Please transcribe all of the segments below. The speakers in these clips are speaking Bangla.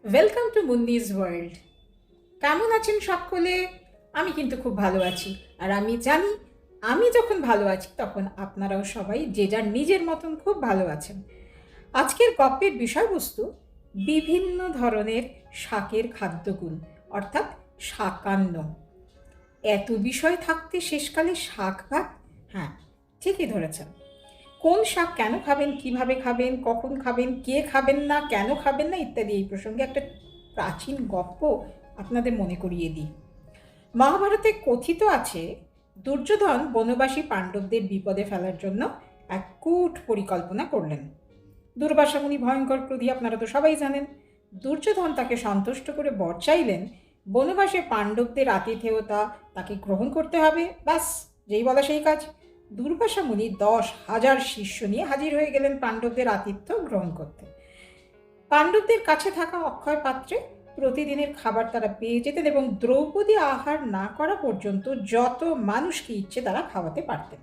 Welcome to মুন্নিজ world. কেমন আছেন সকলে? আমি কিন্তু খুব ভালো আছি। আর আমি জানি আমি যখন ভালো আছি তখন আপনারাও সবাই যে যার নিজের মতন খুব ভালো আছেন। আজকের গল্পের বিষয়বস্তু বিভিন্ন ধরনের শাকের খাদ্যগুণ, অর্থাৎ শাকান্ন। এত বিষয় থাকতে শেষকালে শাক ভাত? হ্যাঁ, ঠিকই ধরেছেন। কোন শাক কেন খাবেন, কিভাবে খাবেন, কখন খাবেন, কে খাবেন না, কেন খাবেন না ইত্যাদি এই প্রসঙ্গে একটা প্রাচীন গল্প আপনাদের মনে করিয়ে দিই। মহাভারতে কথিত আছে দুর্যোধন বনবাসী পাণ্ডবদের বিপদে ফেলার জন্য এক কূট পরিকল্পনা করলেন। দুর্বাসা মুনি ভয়ঙ্কর ক্রোধী, আপনারা তো সবাই জানেন। দুর্যোধন তাকে সন্তুষ্ট করে বর চাইলেন বনবাসে পাণ্ডবদের আতিথেয়তা তাকে গ্রহণ করতে হবে। ব্যাস, যেই বলা সেই কাজ। দুর্বাসা মুনি 10,000 শিষ্য নিয়ে হাজির হয়ে গেলেন পাণ্ডবদের আতিথ্য গ্রহণ করতে। পাণ্ডবদের কাছে থাকা অক্ষয় পাত্রে প্রতিদিনের খাবার তারা পেয়ে যেতেন এবং দ্রৌপদী আহার না করা পর্যন্ত যত মানুষকে ইচ্ছে তারা খাওয়াতে পারতেন।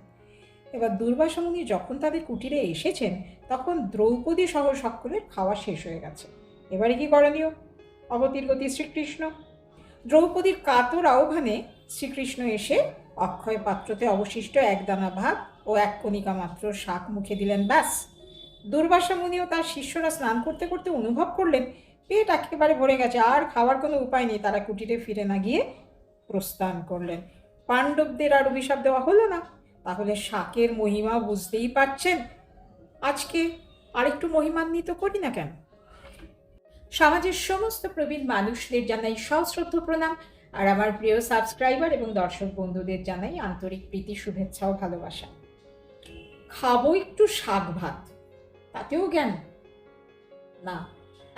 এবার দুর্বাসা মুনি যখন তাদের কুটিরে এসেছেন তখন দ্রৌপদী সহ সকলের খাওয়া শেষ হয়ে গেছে। এবারে কি করণীয়? অবতীর গতি শ্রীকৃষ্ণ। দ্রৌপদীর কাতর আহ্বানে শ্রীকৃষ্ণ এসে অক্ষয় পাত্রতে অবশিষ্ট এক দানা ভাত ও এক কণিকা মাত্র শাক মুখে দিলেন। ব্যাস, দুর্বাসা মুনিও তার শিষ্যরা স্নান করতে করতে অনুভব করলেন পেট একেবারে ভরে গেছে, আর খাওয়ার কোনো উপায় নেই। তারা কুটিরে ফিরে না গিয়ে প্রস্থান করলেন। পাণ্ডবদের আর অভিশাপ দেওয়া হলো না। তাহলে শাকের মহিমা বুঝতেই পারছেন। আজকে আরেকটু মহিমান্বিত করি না কেন? সমাজের সমস্ত প্রবীণ মানুষদের জানাই সশ্রদ্ধ প্রণাম, আর আমার প্রিয় সাবস্ক্রাইবার এবং দর্শক বন্ধুদের জানাই আন্তরিক প্রীতি, শুভেচ্ছা ও ভালোবাসা। খাবো একটু শাক ভাত, তাতেও জ্ঞান না।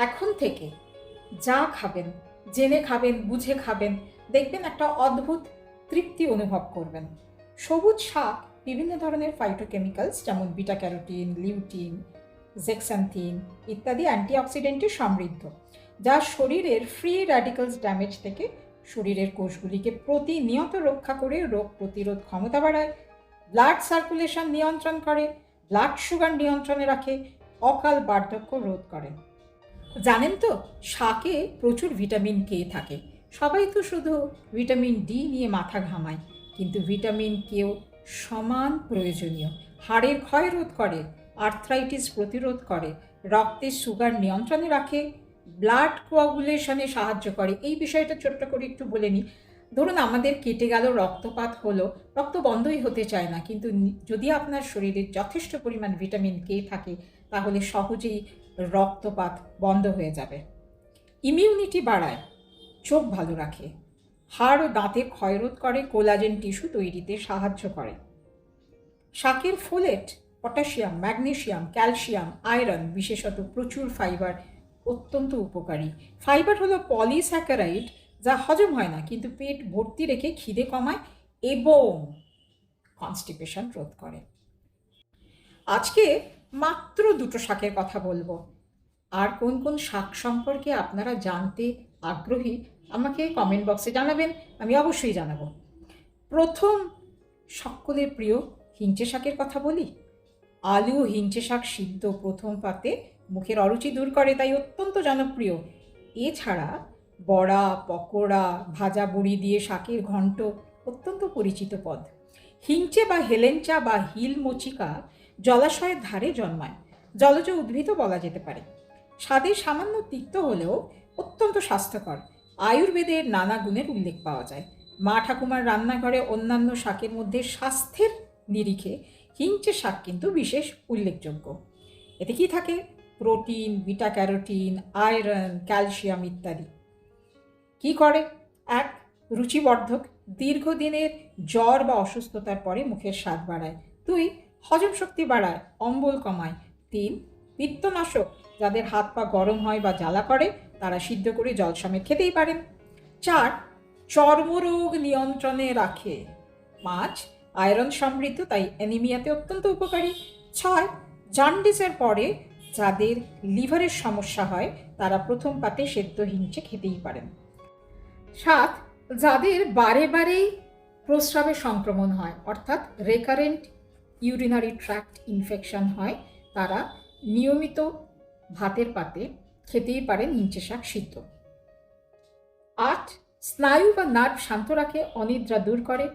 এখন থেকে যা খাবেন, জেনে খাবেন, বুঝে খাবেন, দেখবেন একটা অদ্ভুত তৃপ্তি অনুভব করবেন। সবুজ শাক বিভিন্ন ধরনের ফাইটোকেমিক্যালস যেমন বিটা ক্যারোটিন, লিউটিন, জেক্সান্থিন ইত্যাদি অ্যান্টিঅক্সিডেন্টে সমৃদ্ধ, যা শরীরের ফ্রি র্যাডিক্যালস ড্যামেজ থেকে শরীরের কোষগুলিকে প্রতিনিয়ত রক্ষা করে রোগ প্রতিরোধ ক্ষমতা বাড়ায়, ব্লাড সার্কুলেশন নিয়ন্ত্রণ করে, ব্লাড সুগার নিয়ন্ত্রণে রাখে, অকাল বার্ধক্য রোধ করে। জানেন তো, শাকে প্রচুর ভিটামিন কে থাকে। সবাই তো শুধু ভিটামিন ডি নিয়ে মাথা ঘামায়, কিন্তু ভিটামিন কেও সমান প্রয়োজনীয়। হাড়ের ক্ষয় রোধ করে, আর্থ্রাইটিস প্রতিরোধ করে, রক্তের সুগার নিয়ন্ত্রণে রাখে, ব্লাড কোয়াগুলেশনে সাহায্য করে। এই বিষয়টা ছোট্ট করে একটু বলে নিই। ধরুন আমাদের কেটে গেল, রক্তপাত হলো, রক্ত বন্ধই হতে চায় না, কিন্তু যদি আপনার শরীরে যথেষ্ট পরিমাণ ভিটামিন কে থাকে তাহলে সহজেই রক্তপাত বন্ধ হয়ে যাবে। ইমিউনিটি বাড়ায়, চোখ ভালো রাখে, হাড় ও দাঁতের ক্ষয়রোধ করে, কোলাজেন টিস্যু তৈরিতে সাহায্য করে। শাকের folate, potassium, magnesium, calcium, iron, বিশেষত প্রচুর ফাইবার অত্যন্ত উপকারী। ফাইবার হলো পলিস্যাকারাইড, যা হজম হয় না কিন্তু পেট ভর্তি রেখে খিদে কমায় এবং কনস্টিপেশন রোধ করে। আজকে মাত্র দুটো শাকের কথা বলবো। আর কোন কোন শাক সম্পর্কে আপনারা জানতে আগ্রহী আমাকে কমেন্ট বক্সে জানাবেন, আমি অবশ্যই জানাবো। প্রথম সকলের প্রিয় হিঞ্চে শাকের কথা বলি। আলু ও হিঞ্চে শাক সিদ্ধ প্রথম পাতে মুখের অরুচি দূর করে, তাই অত্যন্ত জনপ্রিয়। এছাড়া বড়া, পকোড়া, ভাজা বড়ি দিয়ে শাকের ঘন্ট অত্যন্ত পরিচিত পদ। হিঞ্চে বা হেলেঞ্চা বা হিল মচিকা জলাশয়ের ধারে জন্মায়, জলজ উদ্ভিদও বলা যেতে পারে। স্বাদে সামান্য তিক্ত হলেও অত্যন্ত স্বাস্থ্যকর। আয়ুর্বেদের নানা গুণের উল্লেখ পাওয়া যায়। মা ঠাকুমার রান্নাঘরে অন্যান্য শাকের মধ্যে স্বাস্থ্যের নিরিখে হিঞ্চে শাক কিন্তু বিশেষ উল্লেখযোগ্য। এতে কি থাকে? Protein, beta carotene, iron, calcium ইত্যাদি। কি করে? 1. রুচিবর্ধক, দীর্ঘদিনের জ্বর বা অসুস্থতার পরে মুখের স্বাদ বাড়ায়। 2. হজম শক্তি বাড়ায়, অম্বল কমায়। 3. পিত্তনাশক, যাদের হাত পা গরম হয় বা জ্বালা করে তারা সিদ্ধ করে জল সমেত খেতেই পারেন। 4. চর্মরোগ নিয়ন্ত্রণে রাখে। 5. আয়রন সমৃদ্ধ, তাই অ্যানিমিয়াতে অত্যন্ত উপকারী। 6. জন্ডিসের পরে যাদের লিভারের সমস্যা হয় তারা প্রথম পাতে সেদ্ধ হিঞ্চে খেতেই পারেন। 7. যাদের বারে বারেই প্রস্রাবে সংক্রমণ হয়, অর্থাৎ রেকারেন্ট ইউরিনারি ট্র্যাক্ট ইনফেকশন হয়, তারা নিয়মিত ভাতের পাতে খেতেই পারেন হিঞ্চে শাক সিদ্ধ। 8. স্নায়ু বা নার্ভ শান্ত রাখে, অনিদ্রা দূর করে।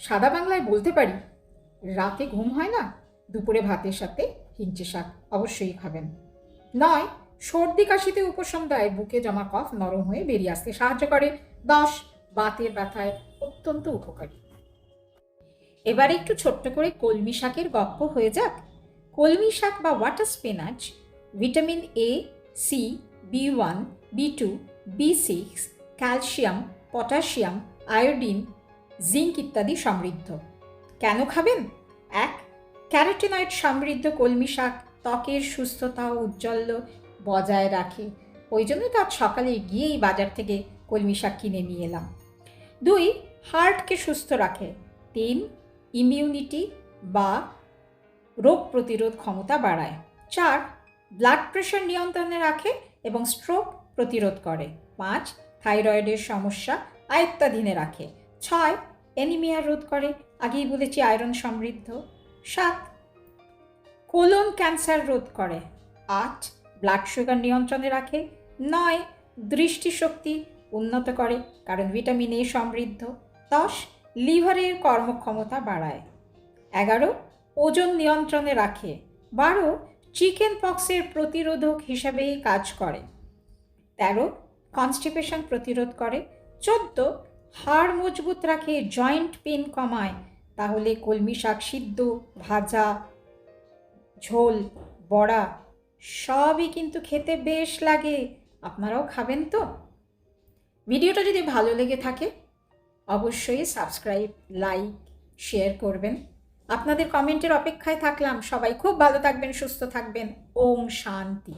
সাদা বাংলায় বলতে পারি, রাতে ঘুম হয় না, দুপুরে ভাতের সাথে হিঞ্চে শাক অবশ্যই খাবেন। 9. সর্দি কাশিতে উপশম দেয়, বুকে জমা কফ নরম হয়ে বেরিয়ে আসতে সাহায্য করে। 10. বাতের ব্যথায় অত্যন্ত উপকারী। এবার একটু ছোট্ট করে কলমি শাকের গপ্প হয়ে যাক। কলমি শাক বা water spinach vitamin A, C, B1, B2, B6, calcium, potassium, iodine, zinc ইত্যাদি সমৃদ্ধ। কেন খাবেন? 1. ক্যারোটিনয়েড সমৃদ্ধ কলমি শাক ত্বকের সুস্থতা ও উজ্জ্বল্য বজায় রাখে। ওই জন্য তো আজ সকালে গিয়েই বাজার থেকে কলমি শাক কিনে নিয়ে এলাম। 2. হার্টকে সুস্থ রাখে। 3. ইমিউনিটি বা রোগ প্রতিরোধ ক্ষমতা বাড়ায়। 4. ব্লাড প্রেশার নিয়ন্ত্রণে রাখে এবং স্ট্রোক প্রতিরোধ করে। 5. থাইরয়েডের সমস্যা আয়ত্তাধীনে রাখে। 6. অ্যানিমিয়া রোধ করে, আগেই বলেছি আয়রন সমৃদ্ধ। 7. কোলন ক্যান্সার রোধ করে। 8. ব্লাড সুগার নিয়ন্ত্রণে রাখে। 9. দৃষ্টিশক্তি উন্নত করে, কারণ ভিটামিন এ সমৃদ্ধ। 10. লিভারের কর্মক্ষমতা বাড়ায়। 11. ওজন নিয়ন্ত্রণে রাখে। 12. চিকেন পক্সের প্রতিরোধক হিসাবেই কাজ করে। 13. কনস্টিপেশন প্রতিরোধ করে। 14. হাড় মজবুত রাখে, জয়েন্ট পেন কমায়। তাহলে কলমি শাক সিদ্ধ, ভাজা, ঝোল, বড়া সবই কিন্তু খেতে বেশ লাগে। আপনারাও খাবেন তো? ভিডিওটা যদি ভালো লেগে থাকে অবশ্যই সাবস্ক্রাইব, লাইক, শেয়ার করবেন। আপনাদের কমেন্টের অপেক্ষায় থাকলাম। সবাই খুব ভালো থাকবেন, সুস্থ থাকবেন। ওম শান্তি।